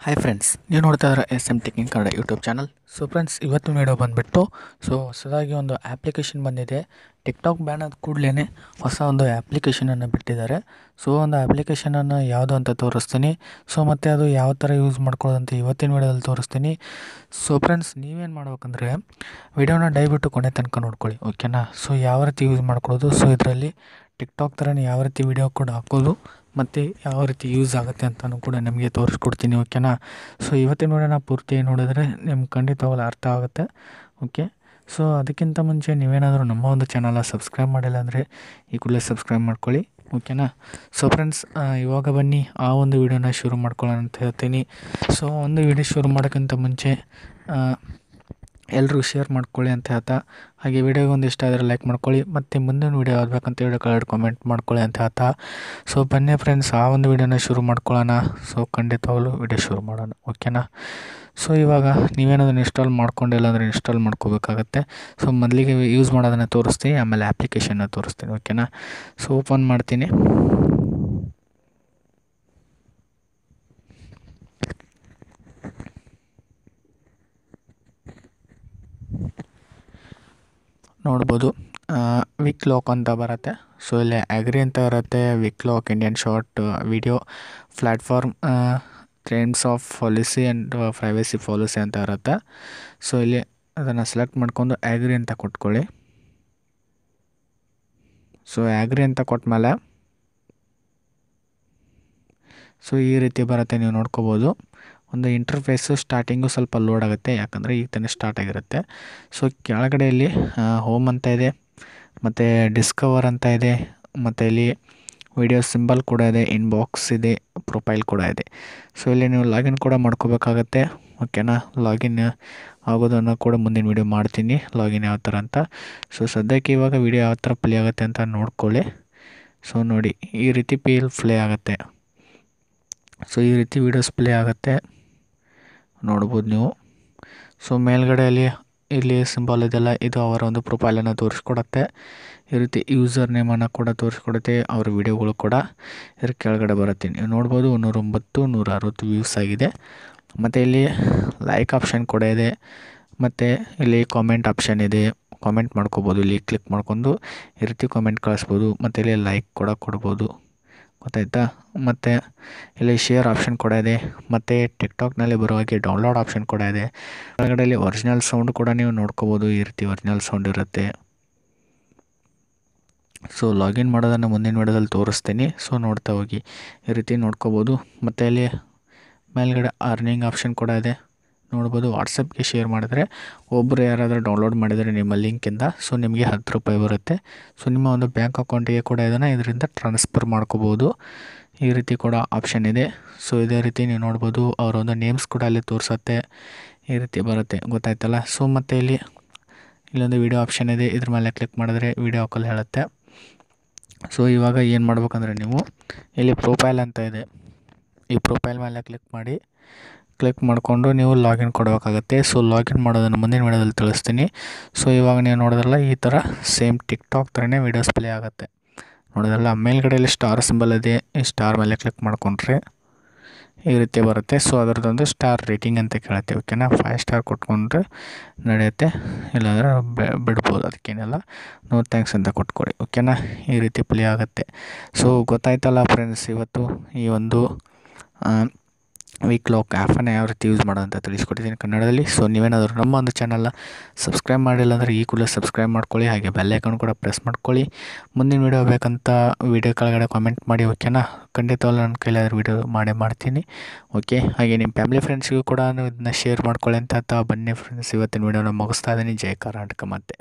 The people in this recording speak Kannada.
ಹಾಯ್ ಫ್ರೆಂಡ್ಸ್, ನೀವು ನೋಡ್ತಾ ಇದ್ದಾರೆ SM technique Kannada YouTube channel. So friends, ಇವತ್ತು ವಿಡಿಯೋ ಬಂದುಬಿಟ್ಟು ಹೊಸದಾಗಿ ಒಂದು ಆ್ಯಪ್ಲಿಕೇಶನ್ ಬಂದಿದೆ. ಟಿಕ್ಟಾಕ್ ಬ್ಯಾನ್ ಆದ ಕೂಡಲೇ ಹೊಸ ಒಂದು ಆ್ಯಪ್ಲಿಕೇಶನನ್ನು ಬಿಟ್ಟಿದ್ದಾರೆ. ಸೊ ಒಂದು ಆ್ಯಪ್ಲಿಕೇಶನನ್ನು ಯಾವುದು ಅಂತ ತೋರಿಸ್ತೀನಿ. ಸೊ ಮತ್ತು ಅದು ಯಾವ ಥರ ಯೂಸ್ ಮಾಡ್ಕೊಳ್ಳೋದಂತ ಇವತ್ತಿನ ವಿಡಿಯೋದಲ್ಲಿ ತೋರಿಸ್ತೀನಿ. ಸೊ ಫ್ರೆಂಡ್ಸ್, ನೀವೇನು ಮಾಡ್ಬೇಕಂದ್ರೆ ವಿಡಿಯೋನ ದಯವಿಟ್ಟು ಕೊನೆ ತನಕ ನೋಡ್ಕೊಳ್ಳಿ, ಓಕೆನಾ. ಸೊ ಯಾವ ರೀತಿ ಯೂಸ್ ಮಾಡ್ಕೊಳ್ಳೋದು, ಸೊ ಇದರಲ್ಲಿ ಟಿಕ್ಟಾಕ್ ಥರನೇ ಯಾವ ರೀತಿ ವಿಡಿಯೋ ಕೂಡ ಹಾಕೋದು ಮತ್ತು ಯಾವ ರೀತಿ ಯೂಸ್ ಆಗುತ್ತೆ ಅಂತಲೂ ಕೂಡ ನಿಮಗೆ ತೋರಿಸ್ಕೊಡ್ತೀನಿ, ಓಕೆನಾ. ಸೊ ಇವತ್ತಿನ ವಿಡಿಯೋನ ಪೂರ್ತಿ ನೋಡಿದ್ರೆ ನಿಮ್ಗೆ ಖಂಡಿತವಾಗ್ಲೂ ಅರ್ಥ ಆಗುತ್ತೆ, ಓಕೆ. ಸೊ ಅದಕ್ಕಿಂತ ಮುಂಚೆ ನೀವೇನಾದರೂ ನಮ್ಮ ಒಂದು ಚಾನಲ್ನ ಸಬ್ಸ್ಕ್ರೈಬ್ ಮಾಡಿಲ್ಲ ಅಂದರೆ ಈ ಕೂಡಲೇ ಸಬ್ಸ್ಕ್ರೈಬ್ ಮಾಡ್ಕೊಳ್ಳಿ, ಓಕೆನಾ. ಸೊ ಫ್ರೆಂಡ್ಸ್, ಇವಾಗ ಬನ್ನಿ ಆ ಒಂದು ವಿಡಿಯೋನ ಶುರು ಮಾಡ್ಕೊಳ್ಳೋಣ ಅಂತ ಹೇಳ್ತೀನಿ. ಸೊ ಒಂದು ವಿಡಿಯೋ ಶುರು ಮಾಡೋಕ್ಕಿಂತ ಮುಂಚೆ ಎಲ್ಲರೂ ಶೇರ್ ಮಾಡ್ಕೊಳ್ಳಿ ಅಂತ ಹೇಳ್ತಾ, ಹಾಗೆ ವಿಡಿಯೋಗೆ ಒಂದು ಇಷ್ಟ ಆದರೆ ಲೈಕ್ ಮಾಡ್ಕೊಳ್ಳಿ, ಮತ್ತು ಮುಂದಿನ ವಿಡಿಯೋ ಆಗಬೇಕಂತ ಹೇಳಿ ಕೆಳಗಡೆ ಕಾಮೆಂಟ್ ಮಾಡ್ಕೊಳ್ಳಿ ಅಂತ ಹೇಳ್ತಾ, ಸೊ ಬನ್ನಿ ಫ್ರೆಂಡ್ಸ್ ಆ ಒಂದು ವಿಡಿಯೋನ ಶುರು ಮಾಡ್ಕೊಳ್ಳೋಣ. ಸೊ ಖಂಡಿತವಾಗ್ಲೂ ವಿಡಿಯೋ ಶುರು ಮಾಡೋಣ, ಓಕೆನಾ. ಸೊ ಇವಾಗ ನೀವೇನಾದರೂ ಇನ್ಸ್ಟಾಲ್ ಮಾಡ್ಕೊಂಡಿಲ್ಲ ಅಂದರೆ ಇನ್ಸ್ಟಾಲ್ ಮಾಡ್ಕೋಬೇಕಾಗತ್ತೆ. ಸೊ ಮೊದಲಿಗೆ ಯೂಸ್ ಮಾಡೋದನ್ನು ತೋರಿಸ್ತೀನಿ, ಆಮೇಲೆ ಅಪ್ಲಿಕೇಶನ್ನ ತೋರಿಸ್ತೀನಿ, ಓಕೆನಾ. ಸೊ ಓಪನ್ ಮಾಡ್ತೀನಿ. ನೋಡ್ಬೋದು ವಿಕ್ಲಾಕ್ ಅಂತ ಬರುತ್ತೆ. ಸೊ ಇಲ್ಲಿ ಅಗ್ರಿ ಅಂತ ಇರುತ್ತೆ. ವಿಕ್ಲಾಕ್ Indian short video platform terms of policy and privacy policy ಅಂತ ಇರುತ್ತೆ. ಸೊ ಇಲ್ಲಿ ಅದನ್ನು ಸೆಲೆಕ್ಟ್ ಮಾಡ್ಕೊಂಡು ಅಗ್ರಿ ಅಂತ ಕೊಟ್ಕೊಳ್ಳಿ. ಸೊ ಅಗ್ರಿ ಅಂತ ಕೊಟ್ಮೇಲೆ ಸೊ ಈ ರೀತಿ ಬರುತ್ತೆ, ನೀವು ನೋಡ್ಕೋಬೋದು. ಒಂದು ಇಂಟರ್ಫೇಸು ಸ್ಟಾರ್ಟಿಂಗು ಸ್ವಲ್ಪ ಲೋಡ್ ಆಗುತ್ತೆ, ಯಾಕಂದರೆ ಈಗ ತಾನೇ ಸ್ಟಾರ್ಟ್ ಆಗಿರುತ್ತೆ. ಸೊ ಕೆಳಗಡೆಯಲ್ಲಿ ಹೋಮ್ ಅಂತ ಇದೆ, ಮತ್ತು ಡಿಸ್ಕವರ್ ಅಂತ ಇದೆ, ಮತ್ತು ಇಲ್ಲಿ ವಿಡಿಯೋ ಸಿಂಬಲ್ ಕೂಡ ಇದೆ, ಇನ್ಬಾಕ್ಸ್ ಇದೆ, ಪ್ರೊಫೈಲ್ ಕೂಡ ಇದೆ. ಸೊ ಇಲ್ಲಿ ನೀವು ಲಾಗಿನ್ ಕೂಡ ಮಾಡ್ಕೋಬೇಕಾಗತ್ತೆ, ಓಕೆನಾ. ಲಾಗಿನ್ ಆಗೋದನ್ನು ಕೂಡ ಮುಂದಿನ ವಿಡಿಯೋ ಮಾಡ್ತೀನಿ, ಲಾಗಿನ್ ಯಾವ ಥರ ಅಂತ. ಸೊ ಸದ್ಯಕ್ಕೆ ಇವಾಗ ವಿಡಿಯೋ ಯಾವ ಥರ ಪ್ಲೇ ಆಗುತ್ತೆ ಅಂತ ನೋಡ್ಕೊಳ್ಳಿ. ಸೊ ನೋಡಿ, ಈ ರೀತಿ ಪ್ಲೇ ಆಗುತ್ತೆ. ಸೊ ಈ ರೀತಿ ವೀಡಿಯೋಸ್ ಪ್ಲೇ ಆಗುತ್ತೆ, ನೋಡ್ಬೋದು ನೀವು. ಸೊ ಮೇಲ್ಗಡೆಯಲ್ಲಿ ಇಲ್ಲಿ ಸಿಂಬಲ್ ಇದೆಲ್ಲ, ಇದು ಅವರ ಒಂದು ಪ್ರೊಫೈಲನ್ನು ತೋರಿಸ್ಕೊಡುತ್ತೆ. ಈ ರೀತಿ ಯೂಸರ್ ನೇಮನ್ನು ಕೂಡ ತೋರಿಸ್ಕೊಡುತ್ತೆ, ಅವ್ರ ವಿಡಿಯೋಗಳು ಕೂಡ ಇದ್ರ ಕೆಳಗಡೆ ಬರುತ್ತೆ. ನೀವು ನೋಡ್ಬೋದು 109 160 ವ್ಯೂಸ್ ಆಗಿದೆ. ಮತ್ತು ಇಲ್ಲಿ ಲೈಕ್ ಆಪ್ಷನ್ ಕೂಡ ಇದೆ, ಮತ್ತು ಇಲ್ಲಿ ಕಾಮೆಂಟ್ ಆಪ್ಷನ್ ಇದೆ, ಕಾಮೆಂಟ್ ಮಾಡ್ಕೋಬೋದು. ಇಲ್ಲಿ ಕ್ಲಿಕ್ ಮಾಡ್ಕೊಂಡು ಈ ರೀತಿ ಕಾಮೆಂಟ್ ಕಳಿಸ್ಬೋದು, ಮತ್ತು ಇಲ್ಲಿ ಲೈಕ್ ಕೂಡ ಕೊಡ್ಬೋದು, ಗೊತ್ತಾಯ್ತಾ. ಮತ್ತು ಇಲ್ಲಿ ಶೇರ್ ಆಪ್ಷನ್ ಕೂಡ ಇದೆ, ಮತ್ತು ಟಿಕ್ಟಾಕ್ನಲ್ಲಿ ಬರೋ ಹಾಗೆ ಡೌನ್ಲೋಡ್ ಆಪ್ಷನ್ ಕೂಡ ಇದೆ. ಒಳಗಡೆಯಲ್ಲಿ ಒರಿಜಿನಲ್ ಸೌಂಡ್ ಕೂಡ ನೀವು ನೋಡ್ಕೋಬೋದು, ಈ ರೀತಿ ಒರಿಜಿನಲ್ ಸೌಂಡ್ ಇರುತ್ತೆ. ಸೊ ಲಾಗಿನ್ ಮಾಡೋದನ್ನು ಮುಂದಿನ ವಿಡಿಯೋದಲ್ಲಿ ತೋರಿಸ್ತೀನಿ, ಸೊ ನೋಡ್ತಾ ಹೋಗಿ, ಈ ರೀತಿ ನೋಡ್ಕೋಬೋದು. ಮತ್ತು ಇಲ್ಲಿ ಮೇಲ್ಗಡೆ ಅರ್ನಿಂಗ್ ಆಪ್ಷನ್ ಕೂಡ ಇದೆ, ನೋಡ್ಬೋದು. ವಾಟ್ಸಪ್ಗೆ ಶೇರ್ ಮಾಡಿದ್ರೆ ಒಬ್ಬರು ಯಾರಾದರೂ ಡೌನ್ಲೋಡ್ ಮಾಡಿದರೆ ನಿಮ್ಮ ಲಿಂಕಿಂದ, ಸೊ ನಿಮಗೆ 10 ರೂಪಾಯಿ ಬರುತ್ತೆ. ಸೊ ನಿಮ್ಮ ಒಂದು ಬ್ಯಾಂಕ್ ಅಕೌಂಟಿಗೆ ಕೂಡ ಇದನ್ನು ಇದರಿಂದ ಟ್ರಾನ್ಸ್ಫರ್ ಮಾಡ್ಕೋಬೋದು. ಈ ರೀತಿ ಕೂಡ ಆಪ್ಷನ್ ಇದೆ. ಸೊ ಇದೇ ರೀತಿ ನೀವು ನೋಡ್ಬೋದು, ಅವರ ಒಂದು ನೇಮ್ಸ್ ಕೂಡ ಅಲ್ಲಿ ತೋರಿಸುತ್ತೆ, ಈ ರೀತಿ ಬರುತ್ತೆ, ಗೊತ್ತಾಯ್ತಲ್ಲ. ಸೊ ಮತ್ತು ಇಲ್ಲೊಂದು ವೀಡಿಯೋ ಆಪ್ಷನ್ ಇದೆ, ಇದ್ರ ಮೇಲೆ ಕ್ಲಿಕ್ ಮಾಡಿದ್ರೆ ವೀಡಿಯೋ ಹಾಕಲು ಹೇಳುತ್ತೆ. ಸೊ ಇವಾಗ ಏನು ಮಾಡ್ಬೇಕಂದ್ರೆ ನೀವು ಇಲ್ಲಿ ಪ್ರೊಫೈಲ್ ಅಂತ ಇದೆ, ಈ ಪ್ರೊಫೈಲ್ ಮೇಲೆ ಕ್ಲಿಕ್ ಮಾಡಿಕೊಂಡು ನೀವು ಲಾಗಿನ್ ಕೊಡಬೇಕಾಗತ್ತೆ. ಸೊ ಲಾಗಿನ್ ಮಾಡೋದನ್ನು ಮುಂದಿನ ವಿಡಿಯೋದಲ್ಲಿ ತಿಳಿಸ್ತೀನಿ. ಸೊ ಇವಾಗ ನೀವು ನೋಡಿದ್ರಲ್ಲ, ಈ ಥರ ಸೇಮ್ ಟಿಕ್ಟಾಕ್ ಥರನೇ ವೀಡಿಯೋಸ್ ಪ್ಲೇ ಆಗುತ್ತೆ, ನೋಡಿದ್ರಲ್ಲ. ಮೇಲ್ಗಡೆಯಲ್ಲಿ ಸ್ಟಾರ್ ಸಿಂಬಲ್ ಇದೆ, ಈ ಸ್ಟಾರ್ ಮೇಲೆ ಕ್ಲಿಕ್ ಮಾಡಿಕೊಂಡ್ರೆ ಈ ರೀತಿ ಬರುತ್ತೆ. ಸೊ ಅದರದ್ದೊಂದು ಸ್ಟಾರ್ ರೇಟಿಂಗ್ ಅಂತ ಕೇಳುತ್ತೆ, ಓಕೆನಾ. 5 ಸ್ಟಾರ್ ಕೊಟ್ಕೊಂಡ್ರೆ ನಡೆಯುತ್ತೆ, ಇಲ್ಲಾಂದರೆ ಬಿಡ್ಬೋದು, ಅದಕ್ಕೇನೆಲ್ಲ. ನೋ ಥ್ಯಾಂಕ್ಸ್ ಅಂತ ಕೊಟ್ಕೊಡಿ, ಓಕೆನಾ. ಈ ರೀತಿ ಪ್ಲೇ ಆಗುತ್ತೆ. ಸೊ ಗೊತ್ತಾಯ್ತಲ್ಲ ಫ್ರೆಂಡ್ಸ್, ಇವತ್ತು ಈ ಒಂದು ವಿಕ್ಲಾಕ್ ಆ್ಯಪನ್ನು ಯಾವ ರೀತಿ ಯೂಸ್ ಮಾಡೋದಂತ ತಿಳಿಸ್ಕೊಟ್ಟಿದ್ದೀನಿ ಕನ್ನಡದಲ್ಲಿ. ಸೊ ನೀವೇನಾದರೂ ನಮ್ಮ ಒಂದು ಚಾನಲ್ನ ಸಬ್ಸ್ಕ್ರೈಬ್ ಮಾಡಿಲ್ಲ ಅಂದರೆ ಈ ಕೂಡಲೇ ಸಬ್ಸ್ಕ್ರೈಬ್ ಮಾಡ್ಕೊಳ್ಳಿ, ಹಾಗೆ ಬೆಲ್ಲೈಕನ್ ಕೂಡ ಪ್ರೆಸ್ ಮಾಡ್ಕೊಳ್ಳಿ. ಮುಂದಿನ ವೀಡಿಯೋ ಬೇಕಂತ ವೀಡಿಯೋ ಕೆಳಗಡೆ ಕಾಮೆಂಟ್ ಮಾಡಿ, ಓಕೆನಾ. ಖಂಡಿತವಾಗ್ಲೂ ನನ್ನ ಕೈಲಾದ್ರೆ ವೀಡಿಯೋ ಮಾಡ್ತೀನಿ, ಓಕೆ. ಹಾಗೆ ನಿಮ್ಮ ಫ್ಯಾಮಿಲಿ ಫ್ರೆಂಡ್ಸ್ಗೂ ಕೂಡ ಇದನ್ನ ಶೇರ್ ಮಾಡ್ಕೊಳ್ಳಿ ಅಂತ. ಬನ್ನಿ ಫ್ರೆಂಡ್ಸ್, ಇವತ್ತಿನ ವೀಡಿಯೋನ ಮುಗಿಸ್ತಾ ಇದ್ದೀನಿ. ಜೈ ಕರ್ನಾಟಕ ಮತ್ತೆ.